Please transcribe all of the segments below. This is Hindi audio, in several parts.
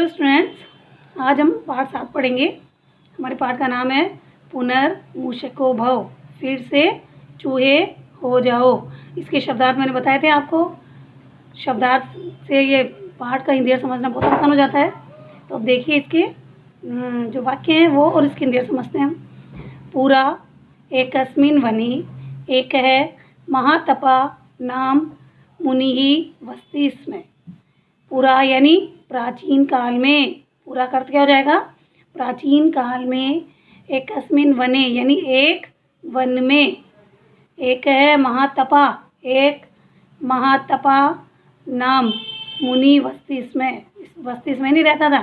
हेलो स्टूडेंट्स, आज हम पाठ 7 पढ़ेंगे। हमारे पाठ का नाम है पुनर्मूषको भव, फिर से चूहे हो जाओ। इसके शब्दार्थ मैंने बताए थे आपको। शब्दार्थ से ये पाठ का हिंदी अर्थ समझना बहुत आसान हो जाता है। तो अब देखिए इसके जो वाक्य हैं वो और इसके हिंदी अर्थ समझते हैं हम। पूरा एकस्मिन् वने एक है महातपा नाम मुनि वसति स्म। पूरा यानी प्राचीन काल में, पूरा का अर्थ क्या हो जाएगा? प्राचीन काल में। एकस्मिन् वने यानी एक वन में। एक है महातपा, एक महातपा नाम मुनि वसति स्म। वसति स्म नहीं रहता था।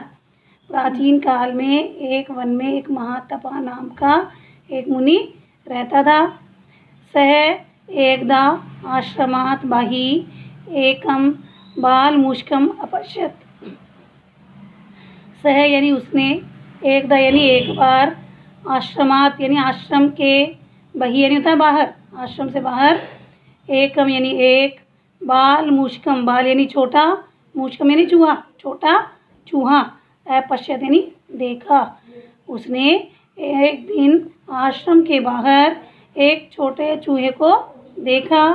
प्राचीन काल में एक वन में एक महातपा नाम का एक मुनि रहता था। सह एकदा आश्रमात् बहिः एकम बालमूषकम अपश्यत्। सह यानी उसने, एकदा यानी एक बार, आश्रमात यानी आश्रम के, बही यानी होता है बाहर, आश्रम से बाहर, एकम यानी एक, बाल मूषकम, बाल यानी छोटा, मूषकम यानी चूहा, छोटा चूहा, अपश्यत यानी देखा। उसने एक दिन आश्रम के बाहर एक छोटे चूहे को देखा।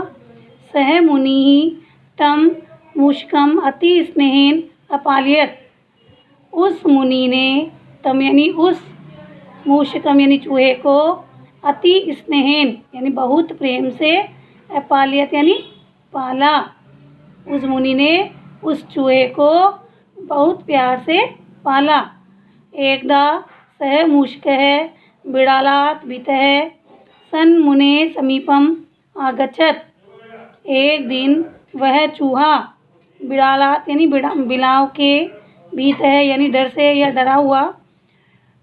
सह मुनि तम मूषकम अति स्नेहेन अपालयत्। उस मुनि ने, तम यानी उस, मूषकम यानी चूहे को, अति स्नेहेन यानी बहुत प्रेम से, अपालयत् यानी पाला। उस मुनि ने उस चूहे को बहुत प्यार से पाला। एकदा सह मूषकः बिडालात् भीतः सन्मुने समीपम आगच्छत्। एक दिन वह चूहा बिडालात् यानी बिलाव के, भीतः यानी डर से या डरा हुआ,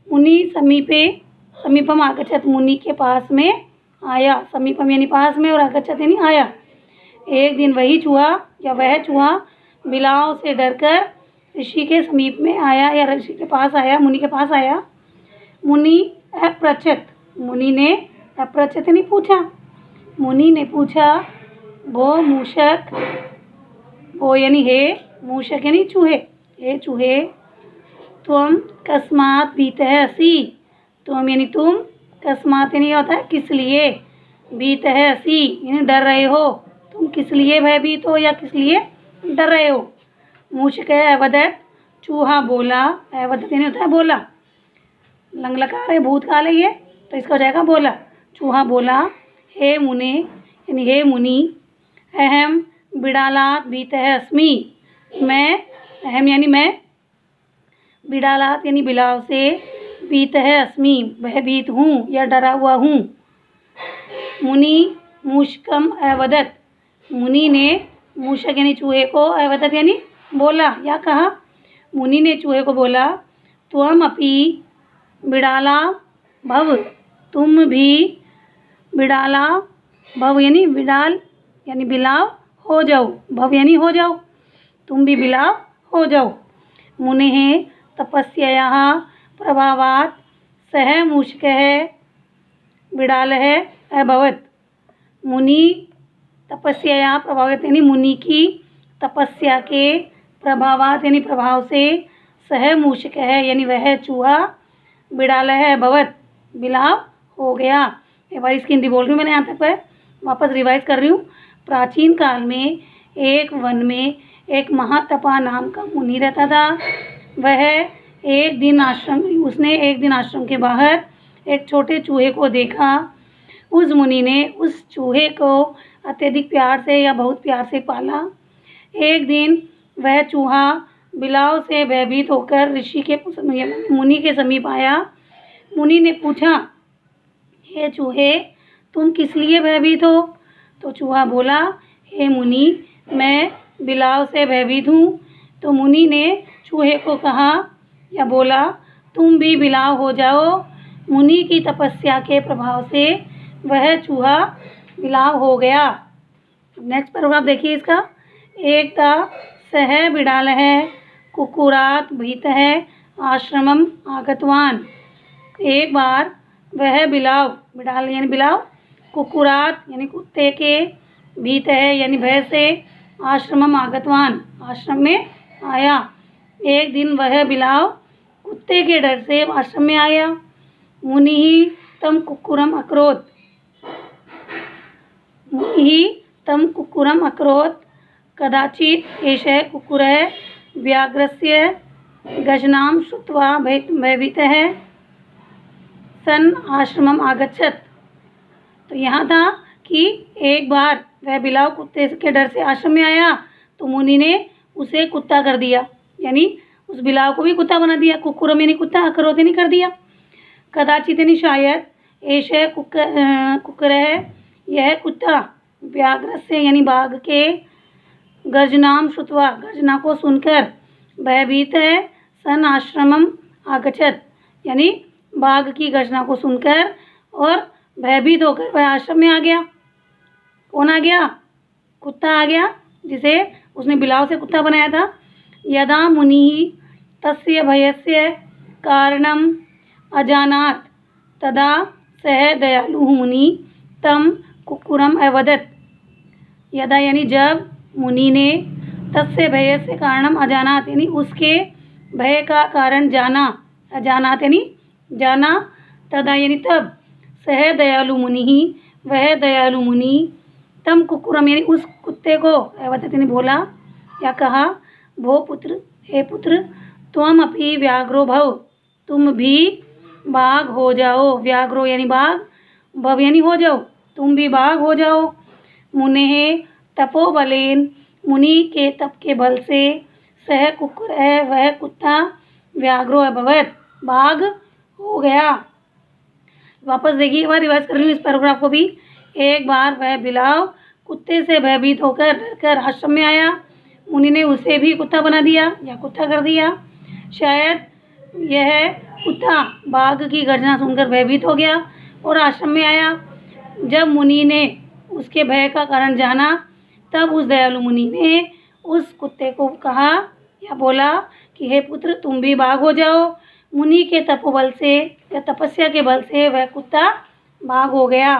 मुनि समीपम आगच्छत् मुनि के पास में आया। समीपम यानी पास में और आगच्छत् यानी आया। एक दिन वही चूहा या वह चूहा बिलाव से डरकर ऋषि के समीप में आया या ऋषि के पास आया, मुनि के पास आया। मुनि अपृच्छत्, मुनि ने अपृच्छत् यानी पूछा। मुनि ने पूछा, भो मूषक, भो यानी हे, मूषक यानी चूहे, हे चूहे, त्वं कस्मात् भीतः असि। त्वं यानी तुम, कस्मात् यानी होता है किस लिए, भीतः असि यानी डर रहे हो, तुम किस लिए भयभीत हो या किस लिए डर रहे हो। मूषकः अवदत्, चूहा बोला, अवदत् यानी होता है बोला, लंग लकार है, भूतकाल है ये, तो इसका हो जाएगा बोला। चूहा बोला, हे मुने यानी हे मुनि, अहम बिडालात् भीतः अस्मि। मैं, अहम यानी मैं, बिडालात् यानी बिलाव से, भीतः अस्मि भयभीत हूँ या डरा हुआ हूँ। मुनि मूषकम अवदत्, मुनि ने मूषक यानी चूहे को, अवदत् यानी बोला या कहा। मुनि ने चूहे को बोला, त्वम अपि बिडाला भव, तुम भी बिडाला भव यानी बिडाल यानी बिलाव हो जाओ, भव यानी हो जाओ, तुम भी बिलाव हो जाओ। मुनेः तपस्यायाः प्रभावात् सः मूषकः बिडालः अभवत्। मुनि तपस्यायाः प्रभावात् यानी मुनि की तपस्या के, प्रभावात् यानी प्रभाव से, सह मूषकः यानी वह चूहा, बिडालः अभवत् बिलाव हो गया। एक बार इसकी हिंदी बोल रही हूँ मैंने, यहाँ तक पर वापस रिवाइज कर रही हूँ। प्राचीन काल में एक वन में एक महातपा नाम का मुनि रहता था। उसने एक दिन आश्रम के बाहर एक छोटे चूहे को देखा। उस मुनि ने उस चूहे को अत्यधिक प्यार से या बहुत प्यार से पाला। एक दिन वह चूहा बिलाव से भयभीत होकर मुनि के समीप आया। मुनि ने पूछा, हे चूहे, तुम किस लिए भयभीत हो? तो चूहा बोला, हे मुनि, मैं बिलाव से भयभीत हूँ। तो मुनि ने चूहे को कहा या बोला, तुम भी बिलाव हो जाओ। मुनि की तपस्या के प्रभाव से वह चूहा बिलाव हो गया। नेक्स्ट पैराग्राफ देखिए इसका। एकदा सः बिडालः कुक्कुरात् भीतः आश्रमम् आगतवान्। एक बार वह बिलाव, बिडाल यानी बिलाव, कुक्कुरात् यानी कुत्ते के, भीतः यानी भय से, आश्रमम् आगतवान् आश्रम में आया। एक दिन वह बिलाव कुत्ते के डर से आश्रम में आया। मुनि तम कुक्कुरम अकरोत्। मुनि तम कुक्कुरम अकरोत्। कदाचित् एषः कुक्कुरः व्याघ्रस्य गर्जनां श्रुत्वा भयभीतः सन् आश्रमम् आगच्छत्। तो यहाँ था कि एक बार वह बिलाव कुत्ते के डर से आश्रम में आया तो मुनि ने उसे कुत्ता कर दिया, यानी उस बिलाव को भी कुत्ता बना दिया। कुक्कुरम यानी कुत्ता, अकरोत यानी कर दिया। कदाचित यानी शायद, ऐशः कुक्कुर है यह कुत्ता, व्याघ्र से यानी बाघ के, गर्जनाम श्रुत्वा गर्जना को सुनकर, भयभीत है, सन आश्रमम आगच्छत् यानी बाघ की गर्जना को सुनकर और भयभीत होकर वह आश्रम में आ गया। कौन आ गया? कुत्ता आ गया, जिसे उसने बिलाव से कुत्ता बनाया था। यदा मुनिः तस्य भयस्य कारणम् अजानात् तदा सः दयालुः मुनि तं कुक्कुरम् अवदत्। यदा यानी जब, मुनि ने तस्य भयस्य कारणम अजानात यानी उसके भय का कारण जाना, अजानात यानी जाना, तदा यानी तब, सह दयालु मुनि वह दयालु मुनि, तम कुक्कुरम यानी उस कुत्ते को, अवदत् यानी बोला या कहा, भो पुत्र, हे पुत्र, त्वम अपि व्याघ्रो भव, तुम भी बाघ हो जाओ। व्याघ्रो यानी बाघ, भव यानी हो जाओ, तुम भी बाघ हो जाओ। मुनेः तपोबलेन मुनि के तप के बल से, सह कुक्कुर है वह कुत्ता, व्याघ्रो अभवत् बाघ हो गया। वापस देखिए, एक बार रिवाइज कर रही हूँ इस पैराग्राफ को भी। एक बार वह बिलाव कुत्ते से भयभीत होकर डरकर आश्रम में आया। मुनि ने उसे भी कुत्ता बना दिया या कुत्ता कर दिया। शायद यह कुत्ता बाघ की गर्जना सुनकर भयभीत हो गया और आश्रम में आया। जब मुनि ने उसके भय का कारण जाना तब उस दयालु मुनि ने उस कुत्ते को कहा या बोला कि हे पुत्र, तुम भी बाघ हो जाओ। मुनि के तपोबल से या तपस्या के बल से वह कुत्ता बाघ हो गया।